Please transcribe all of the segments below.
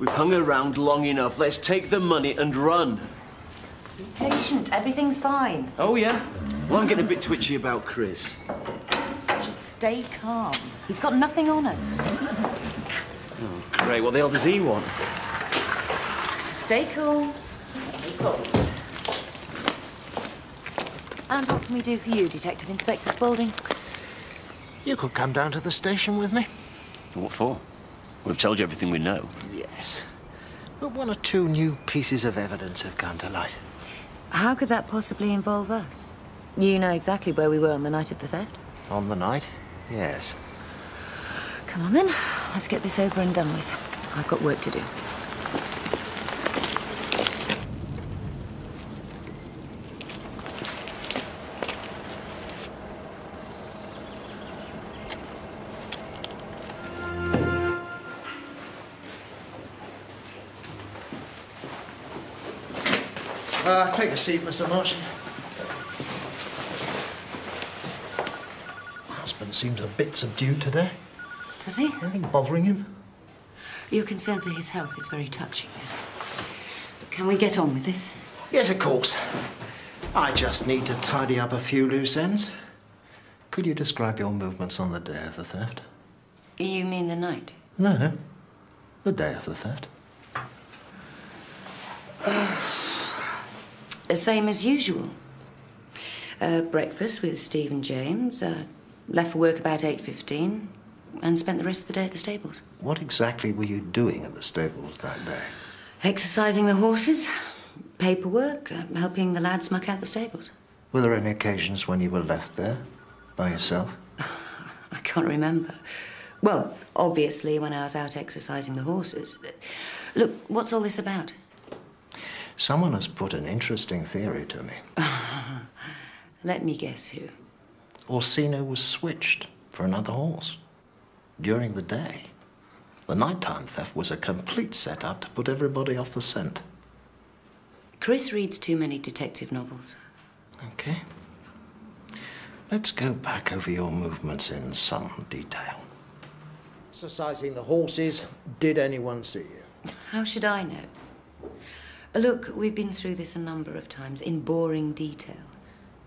We've hung around long enough. Let's take the money and run. Be patient. Everything's fine. Oh, yeah? Well, I'm getting a bit twitchy about Chris. Just stay calm. He's got nothing on us. Oh, great. What the hell does he want? Just stay cool. And what can we do for you, Detective Inspector Spaulding? You could come down to the station with me. What for? We've told you everything we know. Yes. But one or two new pieces of evidence have come to light. How could that possibly involve us? You know exactly where we were on the night of the theft. On the night? Yes. Come on, then. Let's get this over and done with. I've got work to do. Take a seat, Mr. Martian. Husband seems a bit subdued today. Does he? Anything bothering him? Your concern for his health is very touching. But can we get on with this? Yes, of course. I just need to tidy up a few loose ends. Could you describe your movements on the day of the theft? You mean the night? No, the day of the theft. The same as usual. Breakfast with Steve and James. Left for work about 8:15 and spent the rest of the day at the stables. What exactly were you doing at the stables that day? Exercising the horses, paperwork, helping the lads muck out the stables. Were there any occasions when you were left there by yourself? I can't remember. Well, obviously when I was out exercising the horses. Look, what's all this about? Someone has put an interesting theory to me. Let me guess who. Orsino was switched for another horse during the day. The nighttime theft was a complete setup to put everybody off the scent. Chris reads too many detective novels. Okay. Let's go back over your movements in some detail. Exercising the horses, did anyone see you? How should I know? Look, we've been through this a number of times in boring detail.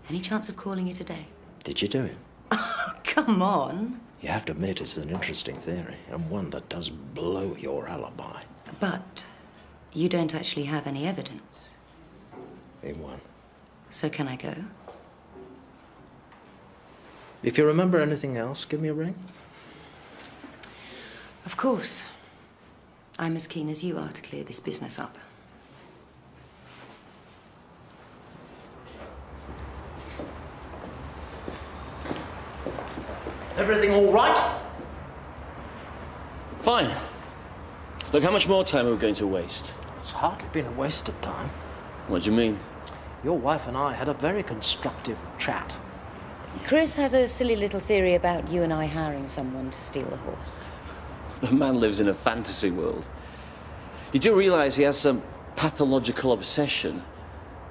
Any chance of calling it a day? Did you do it? Oh, come on. You have to admit it's an interesting theory, and one that does blow your alibi. But you don't actually have any evidence. In one. So can I go? If you remember anything else, give me a ring. Of course. I'm as keen as you are to clear this business up. Everything all right? Fine. Look, how much more time are we going to waste? It's hardly been a waste of time. What do you mean? Your wife and I had a very constructive chat. Chris has a silly little theory about you and I hiring someone to steal a horse. The man lives in a fantasy world. You do realize he has some pathological obsession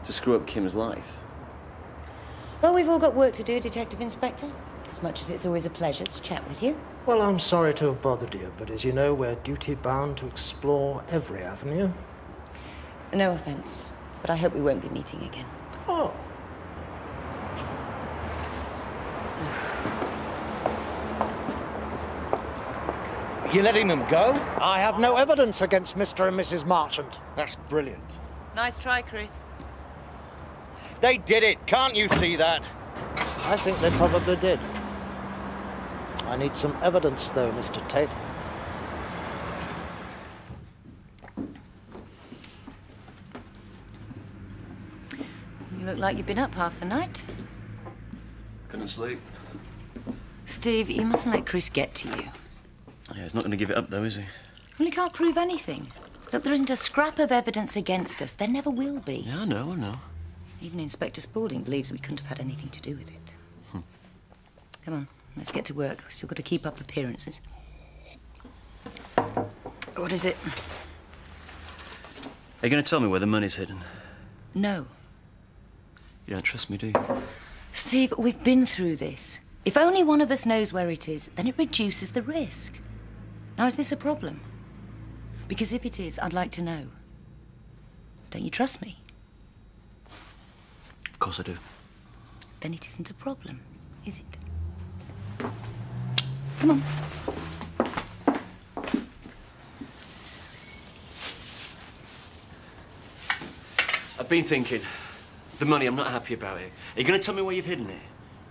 to screw up Kim's life? Well, we've all got work to do, Detective Inspector. As much as it's always a pleasure to chat with you. Well, I'm sorry to have bothered you, but as you know, we're duty-bound to explore every avenue. No offense, but I hope we won't be meeting again. Oh. You're letting them go? I have no evidence against Mr. and Mrs. Marchant. That's brilliant. Nice try, Chris. They did it. Can't you see that? I think they probably did. I need some evidence, though, Mr. Tate. You look like you've been up half the night. Couldn't sleep. Steve, you mustn't let Chris get to you. Yeah, he's not going to give it up, though, is he? Well, he can't prove anything. Look, there isn't a scrap of evidence against us. There never will be. Yeah, I know. Even Inspector Spaulding believes we couldn't have had anything to do with it. Come on, let's get to work. We've still got to keep up appearances. What is it? Are you going to tell me where the money's hidden? No. You don't trust me, do you? Steve, we've been through this. If only one of us knows where it is, then it reduces the risk. Now, is this a problem? Because if it is, I'd like to know. Don't you trust me? Of course I do. Then it isn't a problem, is it? Come on. I've been thinking. The money, I'm not happy about it. Are you going to tell me where you've hidden it?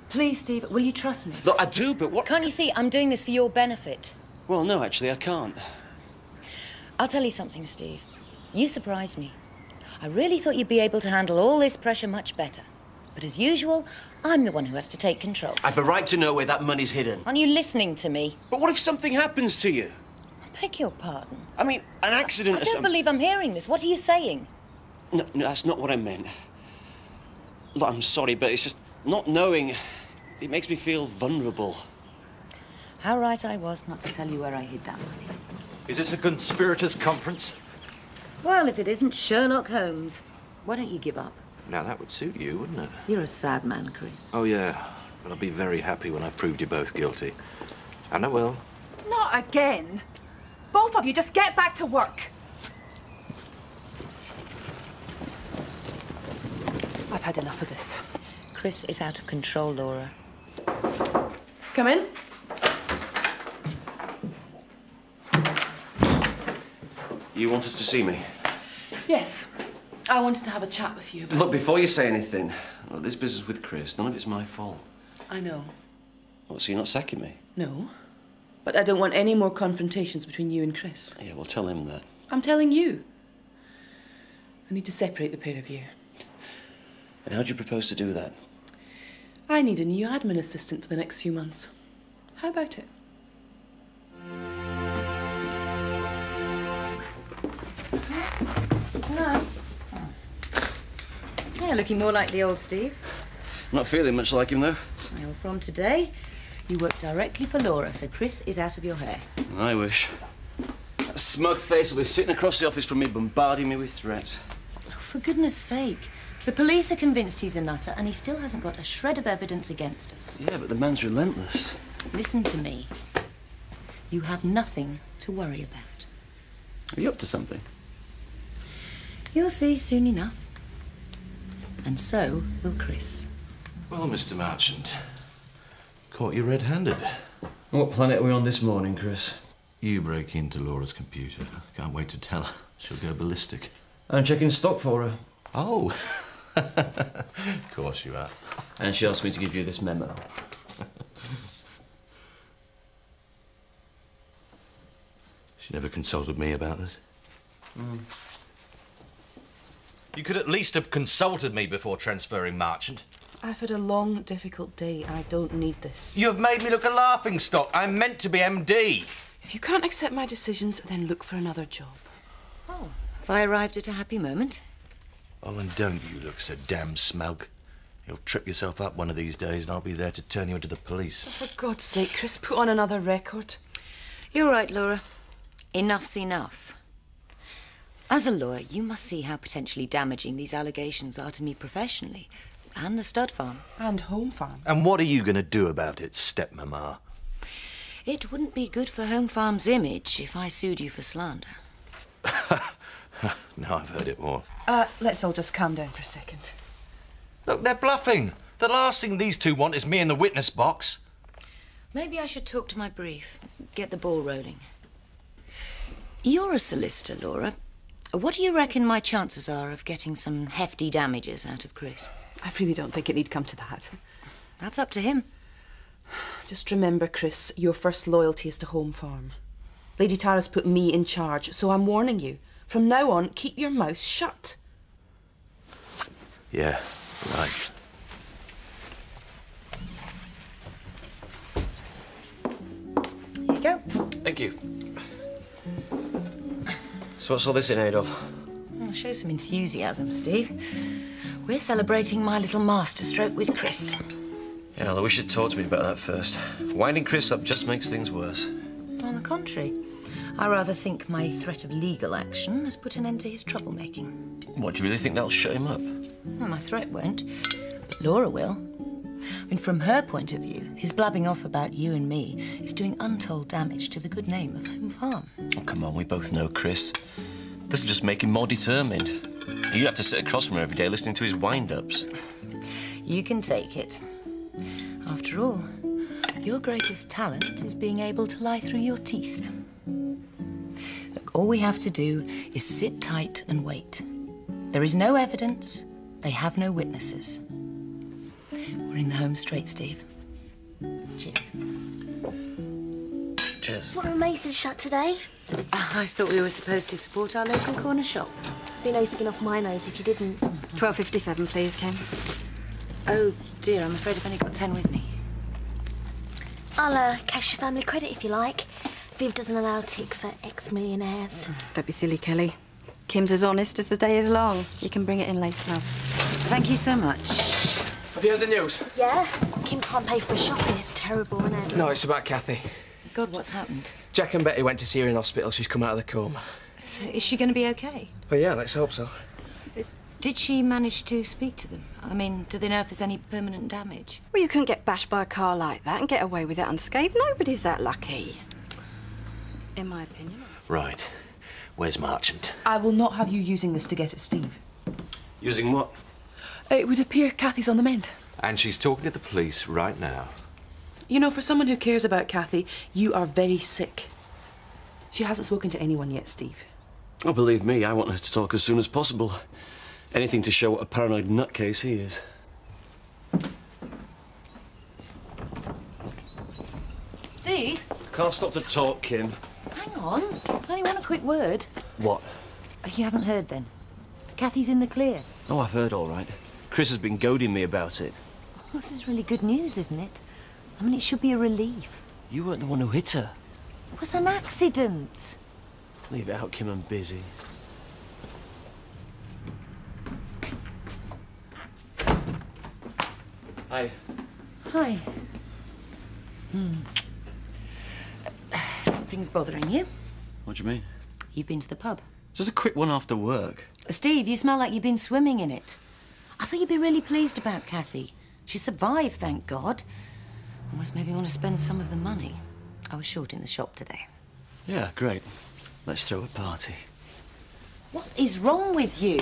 Please, Steve, will you trust me? Look, I do, but what... Can't you see I'm doing this for your benefit? Well, no, actually, I can't. I'll tell you something, Steve. You surprised me. I really thought you'd be able to handle all this pressure much better. But as usual, I'm the one who has to take control. I've a right to know where that money's hidden. Aren't you listening to me? But what if something happens to you? I beg your pardon. I mean, an accident I or don't something. believe I'm hearing this. What are you saying? No, that's not what I meant. Look, I'm sorry, but it's just not knowing. It makes me feel vulnerable. How right I was not to tell you where I hid that money. Is this a conspirators' conference? Well, if it isn't Sherlock Holmes, why don't you give up? Now, that would suit you, wouldn't it? You're a sad man, Chris. Oh, yeah. But I'll be very happy when I've proved you both guilty. And I will. Not again. Both of you, just get back to work. I've had enough of this. Chris is out of control, Laura. Come in. You wanted to see me? Yes. I wanted to have a chat with you. Look, before you say anything, look, this business with Chris, none of it's my fault. I know. What, so you're not sacking me? No. But I don't want any more confrontations between you and Chris. Yeah, well, tell him that. I'm telling you. I need to separate the pair of you. And how do you propose to do that? I need a new admin assistant for the next few months. How about it? No. Yeah, looking more like the old Steve. I'm not feeling much like him, though. Well, from today, you work directly for Laura, so Chris is out of your hair. I wish. That smug face will be sitting across the office from me, bombarding me with threats. Oh, for goodness sake. The police are convinced he's a nutter, and he still hasn't got a shred of evidence against us. Yeah, but the man's relentless. Listen to me. You have nothing to worry about. Are you up to something? You'll see soon enough. And so will Chris. Well, Mr. Marchant, caught you red-handed. What planet are we on this morning, Chris? You break into Laura's computer. Can't wait to tell her. She'll go ballistic. I'm checking stock for her. Oh. Of course you are. And she asked me to give you this memo. She never consulted me about this. You could at least have consulted me before transferring Marchant. I've had a long, difficult day. I don't need this. You have made me look a laughingstock. I'm meant to be MD. If you can't accept my decisions, then look for another job. Oh, have I arrived at a happy moment? Oh, and don't you look so damn smug. You'll trip yourself up one of these days and I'll be there to turn you into the police. Oh, for God's sake, Chris, put on another record. You're right, Laura. Enough's enough. As a lawyer, you must see how potentially damaging these allegations are to me professionally, and the stud farm. And Home Farm. And what are you going to do about it, stepmama? It wouldn't be good for Home Farm's image if I sued you for slander. Now I've heard it all. Let's all just calm down for a second. Look, they're bluffing. The last thing these two want is me in the witness box. Maybe I should talk to my brief, get the ball rolling. You're a solicitor, Laura. What do you reckon my chances are of getting some hefty damages out of Chris? I really don't think it need come to that. That's up to him. Just remember, Chris, your first loyalty is to Home Farm. Lady Tara's put me in charge, so I'm warning you. From now on, keep your mouth shut. Yeah, right. Here you go. Thank you. So what's all this in aid of? Well, show some enthusiasm, Steve. We're celebrating my little masterstroke with Chris. Yeah, well, we should talk to me about that first. Winding Chris up just makes things worse. On the contrary, I rather think my threat of legal action has put an end to his troublemaking. What, do you really think that'll shut him up? Well, my threat won't, but Laura will. And from her point of view, his blabbing off about you and me is doing untold damage to the good name of Home Farm. Oh, come on, we both know Chris. This will just make him more determined. You have to sit across from him every day listening to his wind-ups. You can take it. After all, your greatest talent is being able to lie through your teeth. Look, all we have to do is sit tight and wait. There is no evidence. They have no witnesses. We're in the home straight, Steve. Cheers. Cheers. What are Mason's shut today? I thought we were supposed to support our local corner shop. Be no skin off my nose if you didn't. 12:57, please, Kim. Oh, dear, I'm afraid I've only got 10 with me. I'll cash your family credit if you like. Viv doesn't allow tick for ex-millionaires. Don't be silly, Kelly. Kim's as honest as the day is long. You can bring it in later, love. Thank you so much. Have you heard the news? Yeah? Kim can't pay for her shopping. It's terrible, isn't it? No, it's about Kathy. God, what's happened? Jack and Betty went to see her in hospital. She's come out of the coma. So, is she going to be okay? Well, yeah, let's hope so. Did she manage to speak to them? I mean, do they know if there's any permanent damage? Well, you couldn't get bashed by a car like that and get away with it unscathed. Nobody's that lucky. In my opinion. Right. Where's Marchant? I will not have you using this to get at Steve. Using what? It would appear Kathy's on the mend. And she's talking to the police right now. You know, for someone who cares about Kathy, you are very sick. She hasn't spoken to anyone yet, Steve. Oh, believe me, I want her to talk as soon as possible. Anything to show what a paranoid nutcase he is. Steve? Can't stop to talk, Kim. Hang on. I only want a quick word. What? You haven't heard, then? Kathy's in the clear. Oh, I've heard all right. Chris has been goading me about it. Well, this is really good news, isn't it? I mean, it should be a relief. You weren't the one who hit her. It was an accident. Leave it out, Kim, I'm busy. Hi. Hi. Something's bothering you. What do you mean? You've been to the pub. Just a quick one after work. Steve, you smell like you've been swimming in it. I thought you'd be really pleased about Kathy. She survived, thank God. Almost maybe want to spend some of the money. I was short in the shop today. Yeah, great. Let's throw a party. What is wrong with you?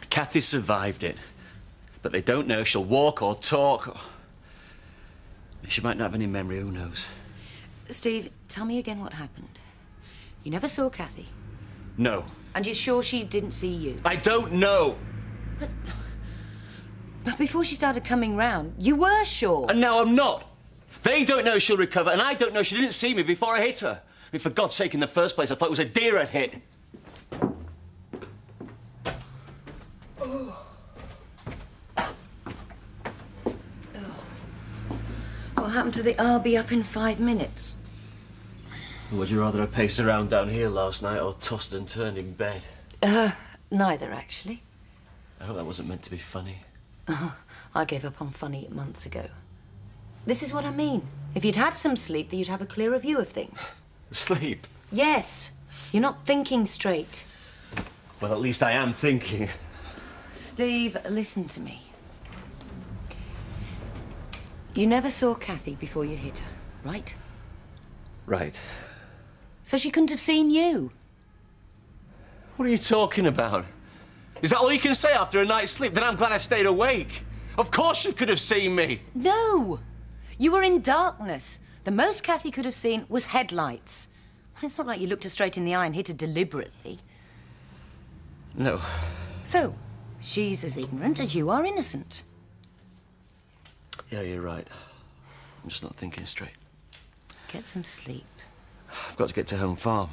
Kathy survived it. But they don't know if she'll walk or talk. She might not have any memory, who knows? Steve, tell me again what happened. You never saw Kathy? No. And you're sure she didn't see you? I don't know! But before she started coming round, you were sure. And now I'm not. They don't know she'll recover, and I don't know she didn't see me before I hit her. I mean, for God's sake, in the first place, I thought it was a deer I'd hit. What happened to the I'll be up in 5 minutes? Would you rather have paced around down here last night or tossed and turned in bed? Neither, actually. I hope that wasn't meant to be funny. I gave up on funny months ago. This is what I mean. If you'd had some sleep, then you'd have a clearer view of things. Sleep? Yes. You're not thinking straight. Well, at least I am thinking. Steve, listen to me. You never saw Kathy before you hit her, right? Right. So she couldn't have seen you. What are you talking about? Is that all you can say after a night's sleep? Then I'm glad I stayed awake. Of course she could have seen me. No! You were in darkness. The most Kathy could have seen was headlights. It's not like you looked her straight in the eye and hit her deliberately. No. So, she's as ignorant as you are innocent. Yeah, you're right. I'm just not thinking straight. Get some sleep. I've got to get to Home Farm.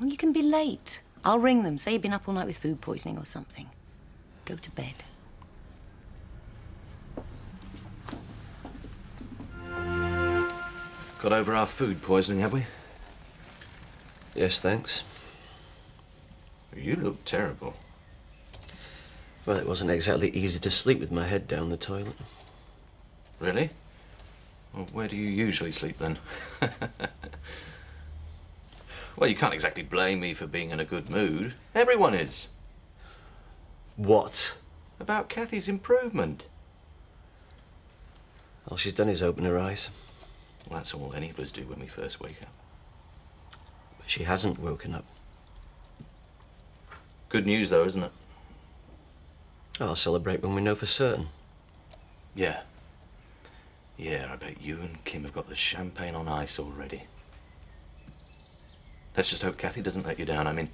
Well, you can be late. I'll ring them. Say you've been up all night with food poisoning or something. Go to bed. Got over our food poisoning, have we? Yes, thanks. You look terrible. Well, it wasn't exactly easy to sleep with my head down the toilet. Really? Well, where do you usually sleep, then? Well, you can't exactly blame me for being in a good mood. Everyone is. What? About Kathy's improvement. All she's done is open her eyes. Well, that's all any of us do when we first wake up. But she hasn't woken up. Good news, though, isn't it? I'll celebrate when we know for certain. Yeah. Yeah, I bet you and Kim have got the champagne on ice already. Let's just hope Kathy doesn't let you down. I mean,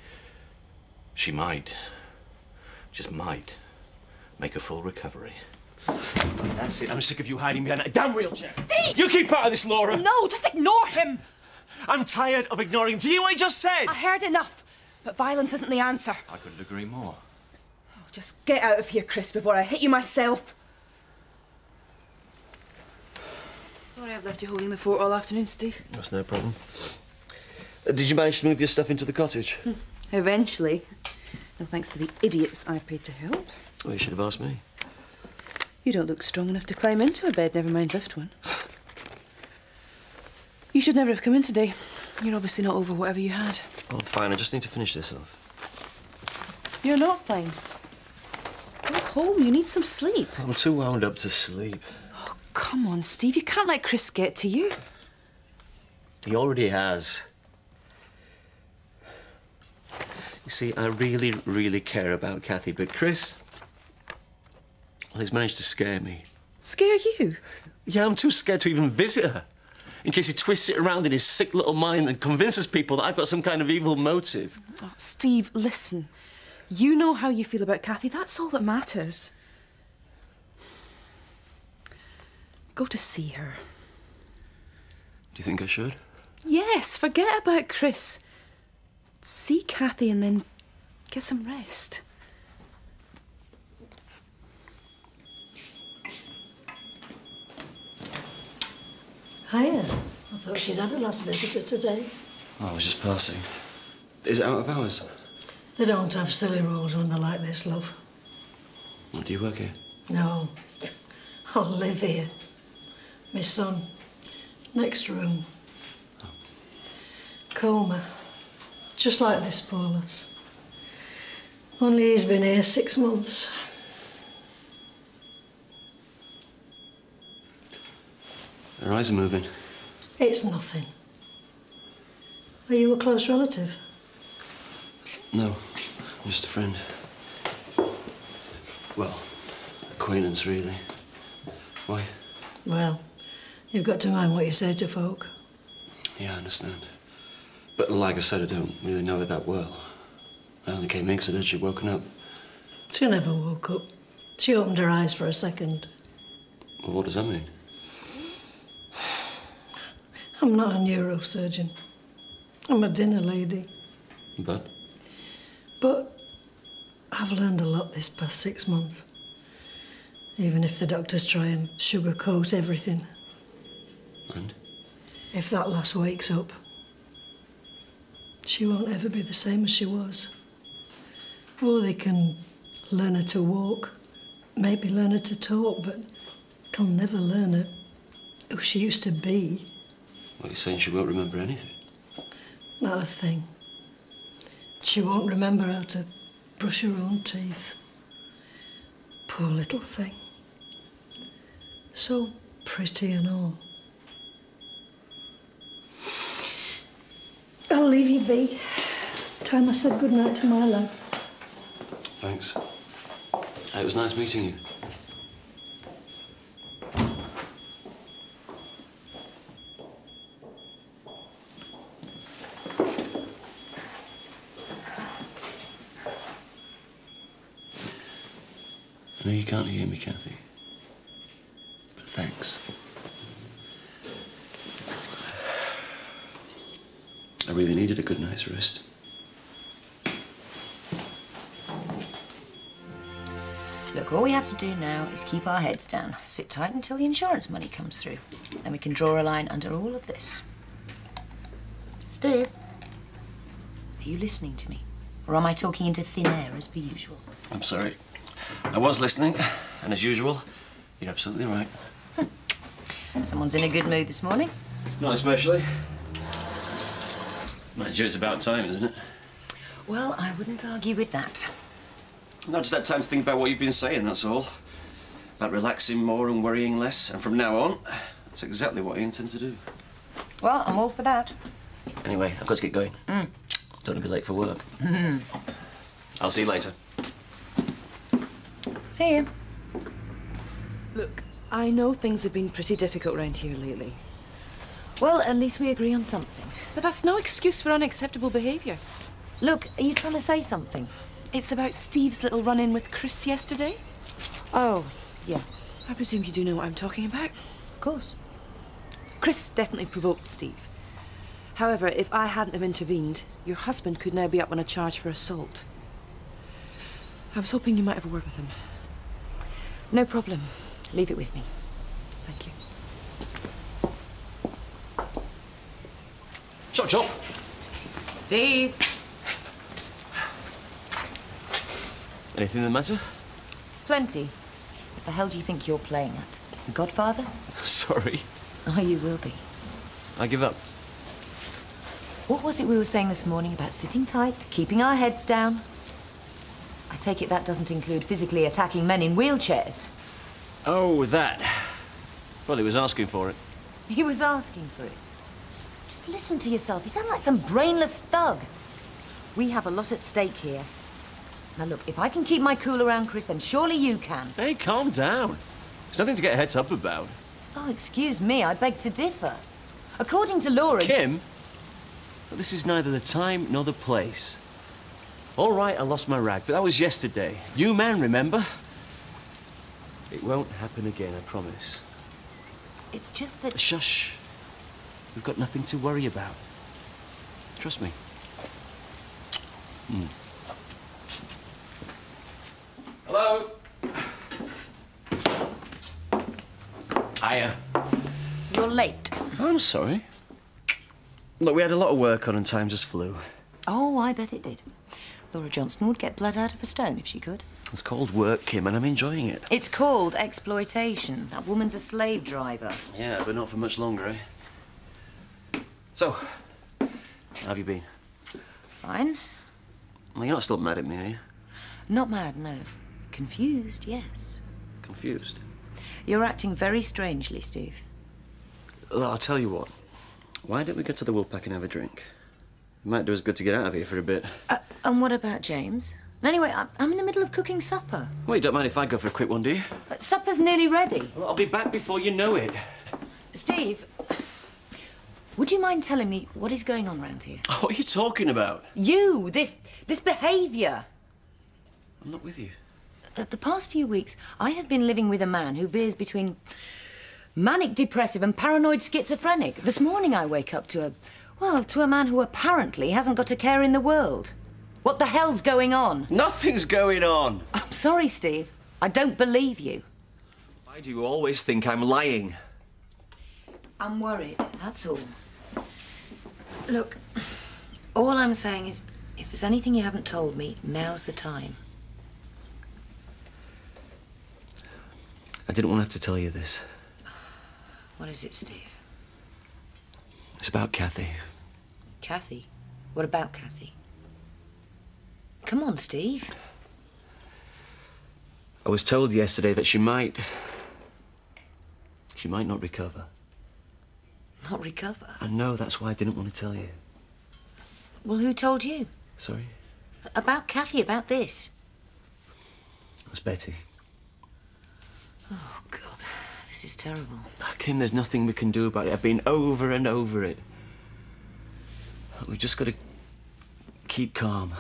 she might, just might, make a full recovery. That's it. I'm sick of you hiding behind that damn wheelchair. Steve! You keep out of this, Laura. No, just ignore him. I'm tired of ignoring him. Do you hear what he just said? I heard enough. But violence isn't the answer. I couldn't agree more. Just get out of here, Chris, before I hit you myself. Sorry I've left you holding the fort all afternoon, Steve. That's no problem. Did you manage to move your stuff into the cottage? Eventually. No thanks to the idiots I paid to help. Well, you should have asked me. You don't look strong enough to climb into a bed, never mind lift one. You should never have come in today. You're obviously not over whatever you had. Oh, fine. I just need to finish this off. You're not fine. Go home. You need some sleep. I'm too wound up to sleep. Oh, come on, Steve. You can't let Chris get to you. He already has. You see, I really, really care about Kathy, but Chris... well, he's managed to scare me. Scare you? Yeah, I'm too scared to even visit her. In case he twists it around in his sick little mind and convinces people that I've got some kind of evil motive. Oh, Steve, listen. You know how you feel about Kathy. That's all that matters. Go to see her. Do you think I should? Yes, forget about Chris. See Kathy and then get some rest. Hiya. I thought she'd had a last visitor today. Oh, I was just passing. Is it out of hours? They don't have silly rules when they're like this, love. Well, do you work here? No. I'll live here. My son. Next room. Oh. Coma. Just like this, Paulus. Only he's been here 6 months. Her eyes are moving. It's nothing. Are you a close relative? No, I'm just a friend. Well, acquaintance, really. Why? Well, you've got to mind what you say to folk. Yeah, I understand. But like I said, I don't really know her that well. I only came in because I'd heard she'd woken up. She never woke up. She opened her eyes for a second. Well, what does that mean? I'm not a neurosurgeon. I'm a dinner lady. But? But I've learned a lot this past 6 months. Even if the doctors try and sugarcoat everything. And? If that lass wakes up, she won't ever be the same as she was. Oh, they can learn her to walk, maybe learn her to talk, but they'll never learn her who she used to be. What, you're saying she won't remember anything? Not a thing. She won't remember how to brush her own teeth. Poor little thing. So pretty and all. I'll leave you be. Time I said goodnight to my lad. Thanks. It was nice meeting you. I know you can't hear me, Kathy. But thanks. I really needed a good night's rest. Look, all we have to do now is keep our heads down, sit tight until the insurance money comes through. Then we can draw a line under all of this. Steve, are you listening to me? Or am I talking into thin air as per usual? I'm sorry. I was listening, and as usual, you're absolutely right. Someone's in a good mood this morning. Not especially. Mind you, it's about time, isn't it? Well, I wouldn't argue with that. I've just had time to think about what you've been saying, that's all. about relaxing more and worrying less, and from now on, that's exactly what I intend to do. Well, I'm all for that. Anyway, I've got to get going. Don't want to be late for work. I'll see you later. See you. Look, I know things have been pretty difficult round here lately. Well, at least we agree on something. But that's no excuse for unacceptable behaviour. Look, are you trying to say something? It's about Steve's little run-in with Chris yesterday. Oh, yeah. I presume you do know what I'm talking about. Of course. Chris definitely provoked Steve. However, if I hadn't have intervened, your husband could now be up on a charge for assault. I was hoping you might have a word with him. No problem. Leave it with me. Thank you. Chop, chop. Steve! Anything the matter? Plenty. What the hell do you think you're playing at? The Godfather? Sorry. Oh, you will be. I give up. What was it we were saying this morning about sitting tight, keeping our heads down? I take it that doesn't include physically attacking men in wheelchairs. Oh, that. Well, he was asking for it. He was asking for it. Just listen to yourself. You sound like some brainless thug. We have a lot at stake here. Now look, if I can keep my cool around Chris, then surely you can. Hey, calm down. There's nothing to get heads up about. Oh, excuse me, I beg to differ. According to Laura... Kim, this is neither the time nor the place. All right, I lost my rag, but that was yesterday. You man, remember? It won't happen again, I promise. It's just that... Shush. We've got nothing to worry about. Trust me. Hello? Hiya. You're late. I'm sorry. Look, we had a lot of work on and time just flew. Oh, I bet it did. Laura Johnston would get blood out of a stone if she could. It's called work, Kim, and I'm enjoying it. It's called exploitation. That woman's a slave driver. Yeah, but not for much longer, eh? So, how have you been? Fine. Well, you're not still mad at me, are you? Not mad, no. Confused, yes. Confused? You're acting very strangely, Steve. Well, I'll tell you what. Why don't we go to the Woolpack and have a drink? It might do us good to get out of here for a bit. And what about James? Anyway, I'm in the middle of cooking supper. Well, you don't mind if I go for a quick one, do you? Supper's nearly ready. Well, I'll be back before you know it. Steve, would you mind telling me what is going on round here? What are you talking about? You, this behaviour. I'm not with you. The past few weeks, I have been living with a man who veers between manic depressive and paranoid schizophrenic. This morning I wake up to a man who apparently hasn't got a care in the world. What the hell's going on? Nothing's going on. I'm sorry, Steve. I don't believe you. Why do you always think I'm lying? I'm worried, that's all. Look, all I'm saying is, if there's anything you haven't told me, now's the time. I didn't want to have to tell you this. What is it, Steve? It's about Kathy. Kathy? What about Kathy? Come on, Steve. I was told yesterday that she might not recover. Not recover? I know, that's why I didn't want to tell you. Well, who told you? Sorry? About Kathy, about this. It was Betty. Oh, God. This is terrible. Kim, there's nothing we can do about it. I've been over and over it. We've just got to keep calm.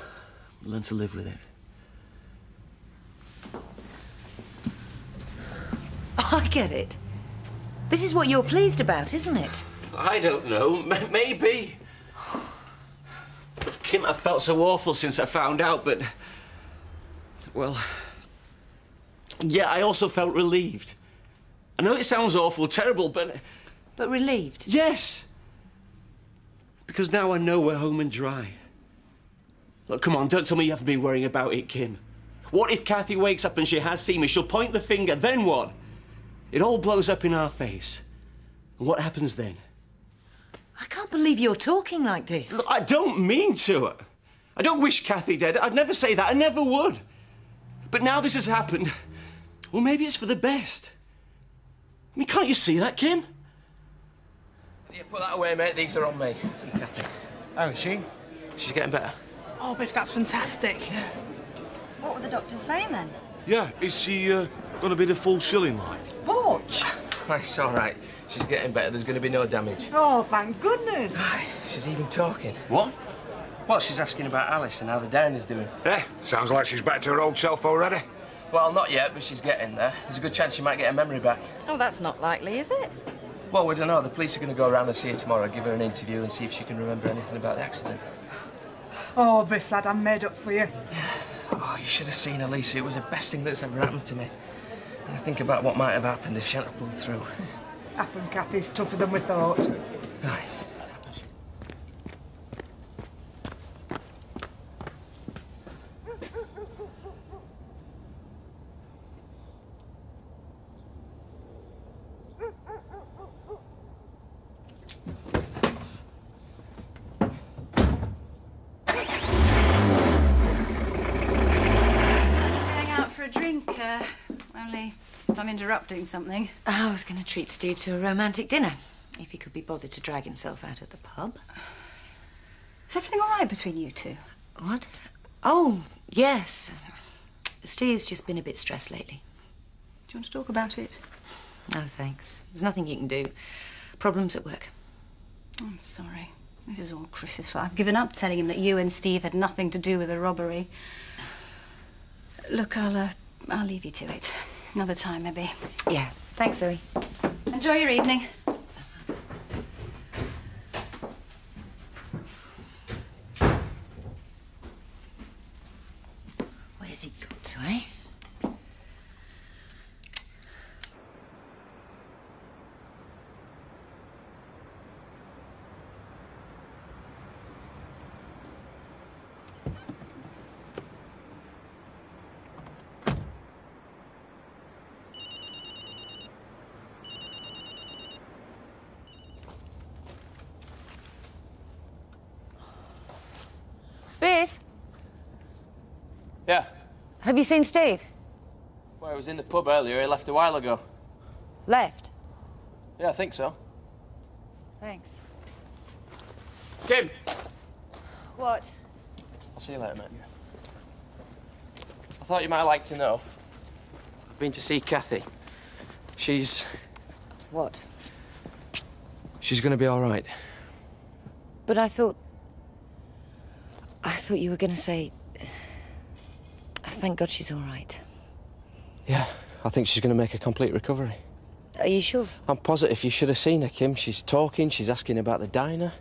Learn to live with it. I get it. This is what you're pleased about, isn't it? I don't know. Maybe. Kim, I've felt so awful since I found out, but... Well... Yeah, I also felt relieved. I know it sounds awful, terrible, but... But relieved? Yes! Because now I know we're home and dry. Look, come on, don't tell me you haven't been worrying about it, Kim. What if Kathy wakes up and she has seen me? She'll point the finger, then what? It all blows up in our face. And what happens then? I can't believe you're talking like this. Look, I don't mean to. I don't wish Kathy dead. I'd never say that. I never would. But now this has happened. Well, maybe it's for the best. I mean, can't you see that, Kim? Yeah, put that away, mate. These are on me. See Kathy. Oh, is she? She's getting better. Oh, Biff, that's fantastic. What were the doctors saying then? Yeah, is she going to be the full shilling like? Porch? It's all right. She's getting better. There's going to be no damage. Oh, thank goodness. She's even talking. What? Well, she's asking about Alice and how the Diana's doing. Yeah, sounds like she's back to her old self already. Well, not yet, but she's getting there. There's a good chance she might get her memory back. Oh, that's not likely, is it? Well, we don't know. The police are going to go around and see her tomorrow, give her an interview and see if she can remember anything about the accident. Oh, Biff, lad, I'm made up for you. Oh, you should have seen her, Lisa. It was the best thing that's ever happened to me. And I think about what might have happened if she hadn't pulled through. Happened, Kathy's tougher than we thought. Aye. Going out for a drink, only if I'm interrupting something. I was going to treat Steve to a romantic dinner, if he could be bothered to drag himself out of the pub. Is everything all right between you two? What? Oh, yes. Steve's just been a bit stressed lately. Do you want to talk about it? No, thanks. There's nothing you can do. Problems at work. I'm sorry. This is all Chris's fault. I've given up telling him that you and Steve had nothing to do with the robbery. Look, I'll leave you to it. Another time, maybe. Yeah. Thanks, Zoe. Enjoy your evening. Where's he got to, eh? Biff, Yeah. have you seen Steve? Well, I was in the pub earlier. He left a while ago. Left. Yeah, I think so. Thanks. Kim! What? I'll see you later, mate. I thought you might like to know. I've been to see Kathy. She's What? going to be all right. But I thought you were going to say, thank God she's all right. Yeah, I think she's going to make a complete recovery. Are you sure? I'm positive you should have seen her, Kim. She's talking, she's asking about the diner.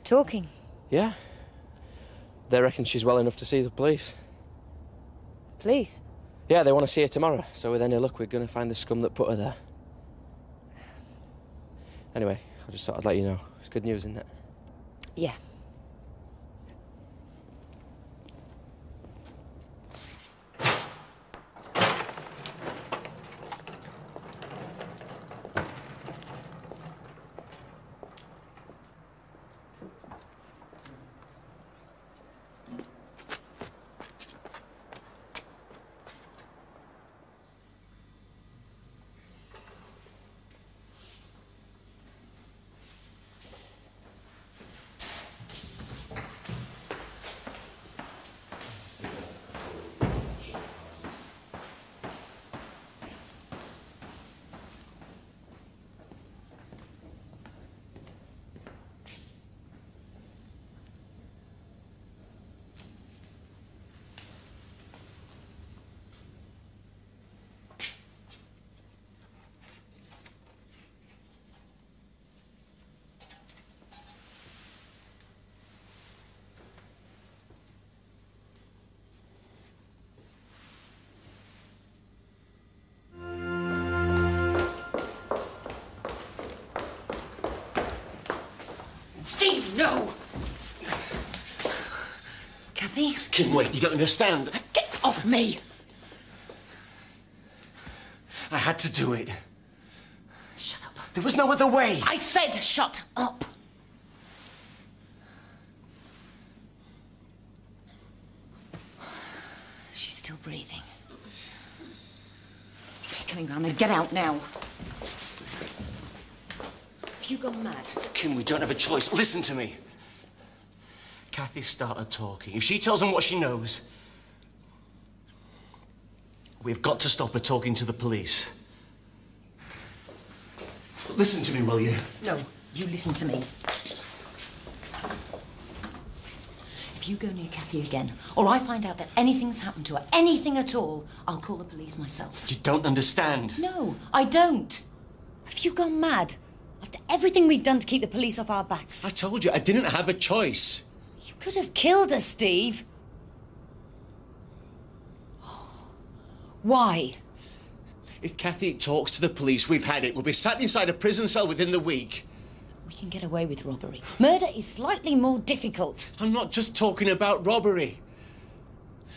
Talking? Yeah. They reckon she's well enough to see the police. Police? Yeah, they want to see her tomorrow, so with any luck we're going to find the scum that put her there. Anyway, I just thought I'd let you know. It's good news, isn't it? Yeah. Steve, no! Kathy? Kim, wait, you don't understand. Get off me! I had to do it. Shut up. There was no other way. I said shut up. She's still breathing. coming round and get out now. Have you gone mad? Kim, we don't have a choice. Listen to me. Kathy started talking. If she tells them what she knows, we've got to stop her talking to the police. Listen to me, will you? No, you listen to me. If you go near Kathy again, or I find out that anything's happened to her, anything at all, I'll call the police myself. You don't understand. No, I don't. Have you gone mad? After everything we've done to keep the police off our backs. I told you, I didn't have a choice. You could have killed her, Steve. Why? If Kathy talks to the police, we've had it. We'll be sat inside a prison cell within the week. We can get away with robbery. Murder is slightly more difficult. I'm not just talking about robbery.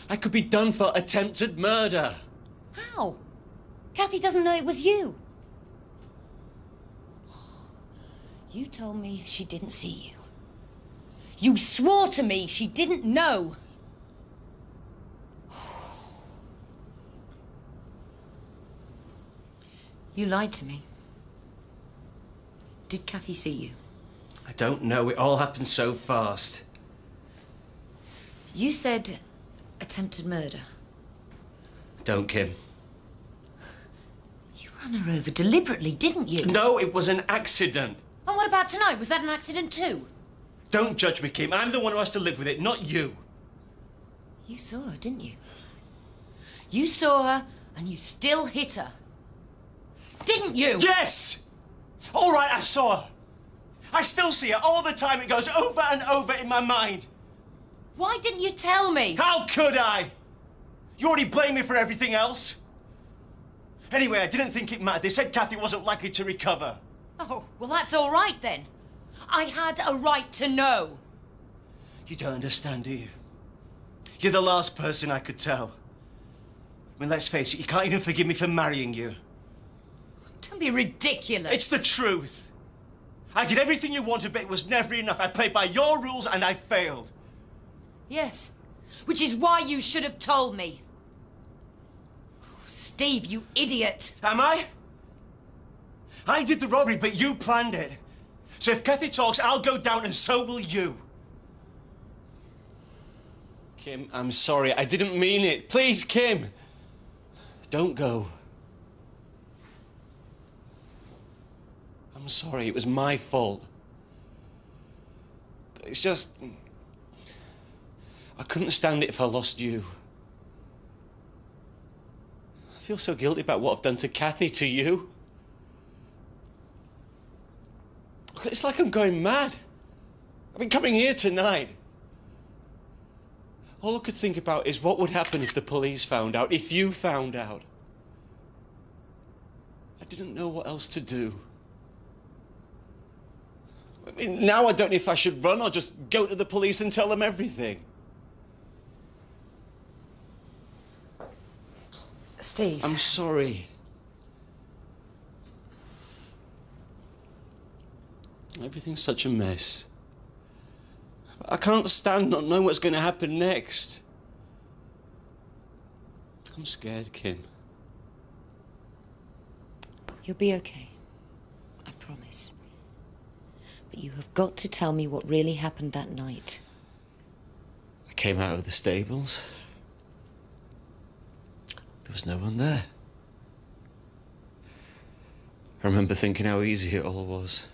I could be done for attempted murder. How? Kathy doesn't know it was you. You told me she didn't see you. You swore to me she didn't know. You lied to me. Did Kathy see you? I don't know. It all happened so fast. You said attempted murder. Don't, Kim. You ran her over deliberately, didn't you? No, it was an accident. And what about tonight? Was that an accident too? Don't judge me, Kim. I'm the one who has to live with it, not you. You saw her, didn't you? You saw her and you still hit her. Didn't you? Yes! All right, I saw her. I still see her all the time. It goes over and over in my mind. Why didn't you tell me? How could I? You already blame me for everything else. Anyway, I didn't think it mattered. They said Kathy wasn't likely to recover. Oh, well, that's all right then. I had a right to know. You don't understand, do you? You're the last person I could tell. I mean, let's face it, you can't even forgive me for marrying you. Don't be ridiculous. It's the truth. I did everything you wanted, but it was never enough. I played by your rules and I failed. Yes, which is why you should have told me. Oh, Steve, you idiot. Am I? I did the robbery, but you planned it. So if Kathy talks, I'll go down and so will you. Kim, I'm sorry. I didn't mean it. Please, Kim. Don't go. I'm sorry. It was my fault. But it's just... I couldn't stand it if I lost you. I feel so guilty about what I've done to Kathy, to you. It's like I'm going mad. I've been coming here tonight. All I could think about is what would happen if the police found out, if you found out. I didn't know what else to do. I mean, now I don't know if I should run or just go to the police and tell them everything. Steve. I'm sorry. Everything's such a mess. I can't stand not knowing what's going to happen next. I'm scared, Kim. You'll be okay. I promise. But you have got to tell me what really happened that night. I came out of the stables. There was no one there. I remember thinking how easy it all was.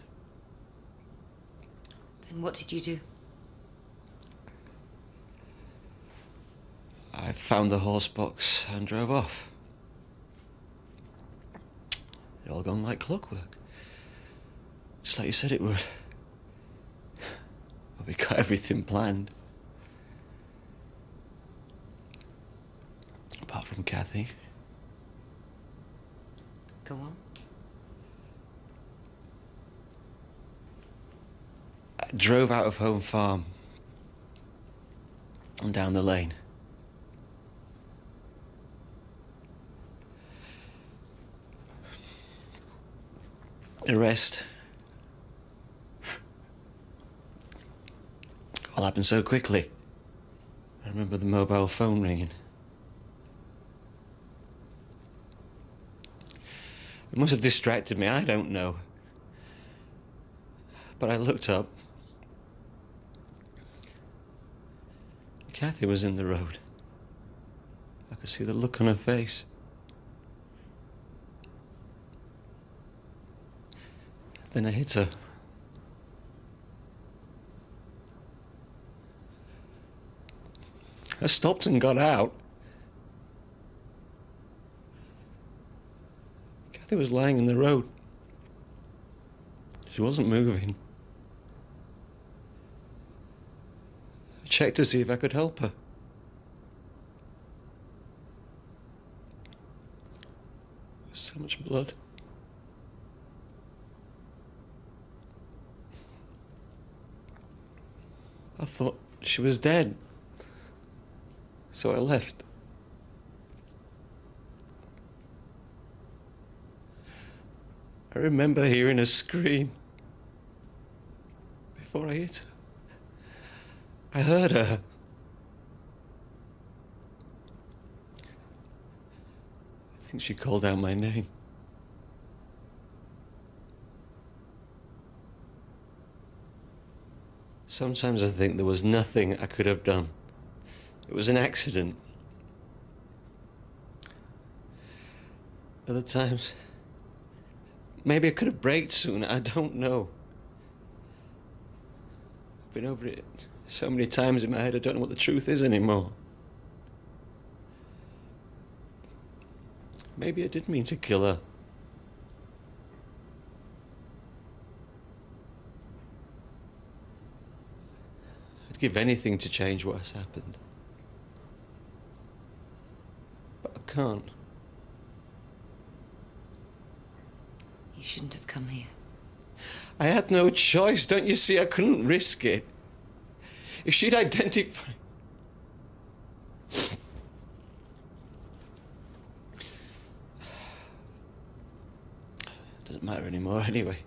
Then what did you do? I found the horse box and drove off. It all gone like clockwork. Just like you said it would. Well, we got everything planned. Apart from Kathy. Go on. I drove out of Home Farm and down the lane. Arrest. All happened so quickly. I remember the mobile phone ringing. It must have distracted me, I don't know. But I looked up. Kathy was in the road. I could see the look on her face. Then I hit her. I stopped and got out. Kathy was lying in the road. She wasn't moving. I checked to see if I could help her. There was so much blood. I thought she was dead. So I left. I remember hearing her scream before I hit her. I heard her. I think she called out my name. Sometimes I think there was nothing I could have done. It was an accident. Other times, maybe I could have braked sooner, I don't know. I've been over it so many times in my head, I don't know what the truth is anymore. Maybe I did mean to kill her. I'd give anything to change what has happened. But I can't. You shouldn't have come here. I had no choice, don't you see? I couldn't risk it. If she'd identified... Doesn't matter anymore anyway.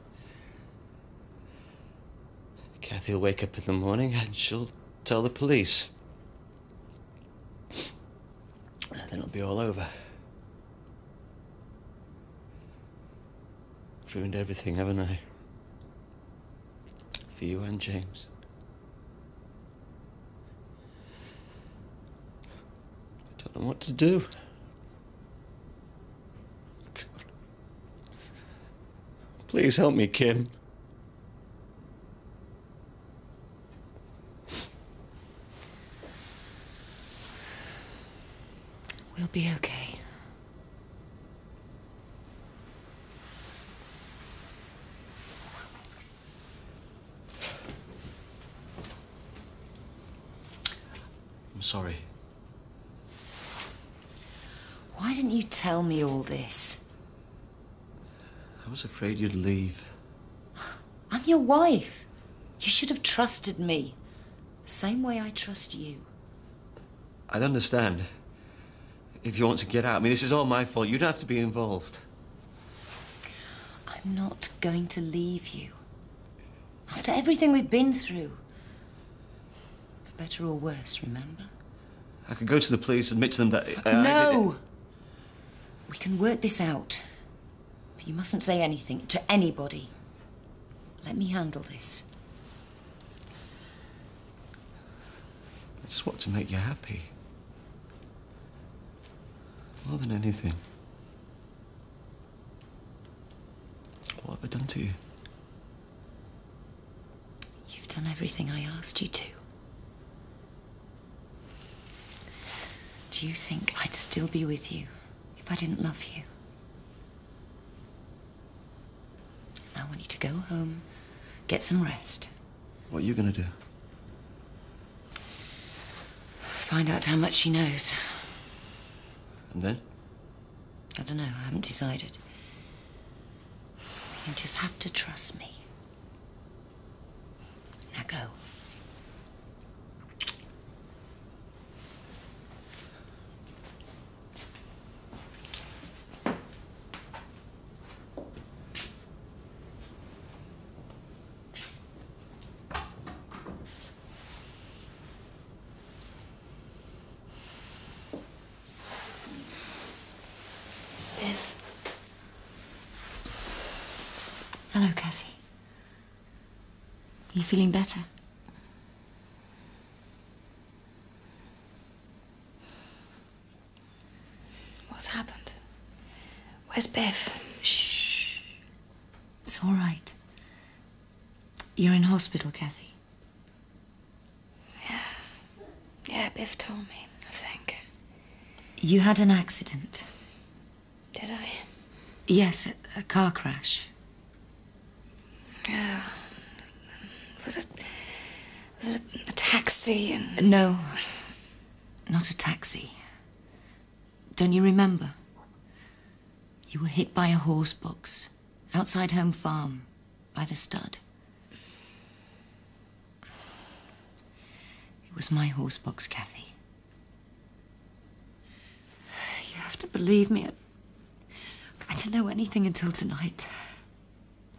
Kathy will wake up in the morning and she'll tell the police. And then it'll be all over. I've ruined everything, haven't I? For you and James. I don't know what to do. God. Please help me, Kim. We'll be okay. I'm sorry. Why didn't you tell me all this? I was afraid you'd leave. I'm your wife. You should have trusted me. The same way I trust you. I'd understand if you want to get out. I mean, this is all my fault. You don't have to be involved. I'm not going to leave you. After everything we've been through. For better or worse, remember? I could go to the police, admit to them that I did No! it. We can work this out. But you mustn't say anything to anybody. Let me handle this. I just want to make you happy. More than anything. What have I done to you? You've done everything I asked you to. Do you think I'd still be with you if I didn't love you? I want you to go home, get some rest. What are you gonna do? Find out how much she knows. And then? I don't know, I haven't decided. You just have to trust me. Now go. Hello, Kathy. You feeling better? What's happened? Where's Biff? Shh. It's all right. You're in hospital, Kathy. Yeah, Biff told me, I think. You had an accident. Did I? Yes, a car crash. Yeah. Was it a taxi and... No, not a taxi. Don't you remember? You were hit by a horse box outside Home Farm by the stud. It was my horse box, Kathy. You have to believe me. I didn't know anything until tonight.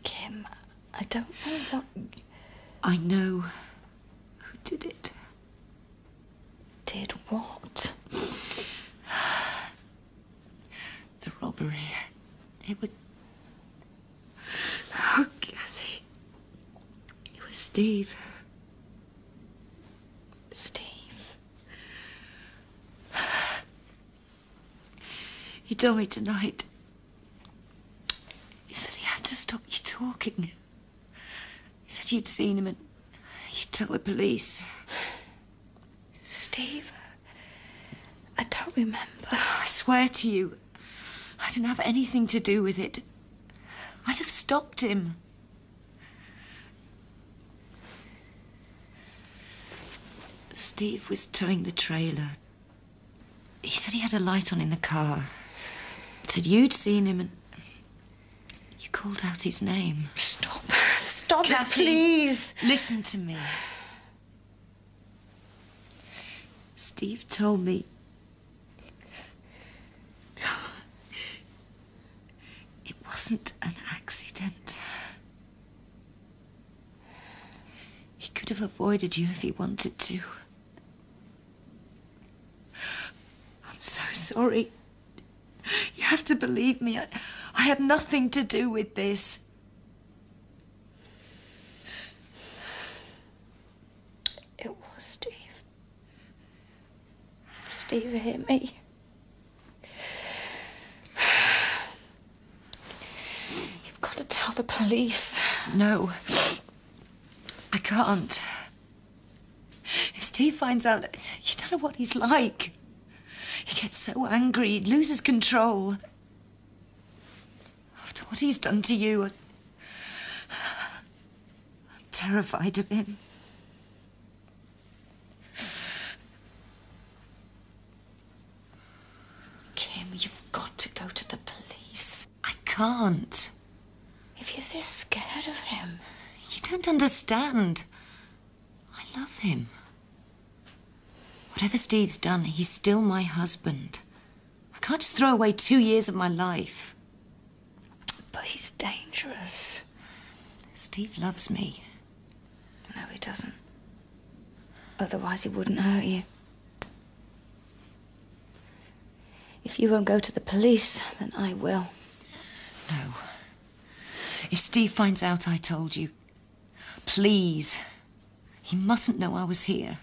Kim, I don't know what... I know who did it. Did what? The robbery. It was... Oh, Kathy. It was Steve. Steve? He told me tonight. He said he had to stop you talking. He said you'd seen him and you'd tell the police. Steve? I don't remember. I swear to you, I didn't have anything to do with it. I'd have stopped him. Steve was towing the trailer. He said he had a light on in the car. Said you'd seen him and you called out his name. Stop. Stop Kathy, this, please. Listen to me. Steve told me it wasn't an accident. He could have avoided you if he wanted to. I'm so sorry. You have to believe me. I had nothing to do with this. It was Steve. Steve hit me. You've got to tell the police. No. I can't. If Steve finds out, you don't know what he's like. He gets so angry, he loses control. After what he's done to you, I'm terrified of him. Kim, you've got to go to the police. I can't. If you're this scared of him... You don't understand. I love him. Whatever Steve's done, he's still my husband. I can't just throw away 2 years of my life. But he's dangerous. Steve loves me. No, he doesn't. Otherwise, he wouldn't hurt you. If you won't go to the police, then I will. No. If Steve finds out I told you, please, he mustn't know I was here.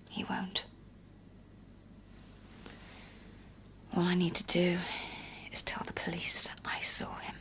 He won't. All I need to do is tell the police I saw him.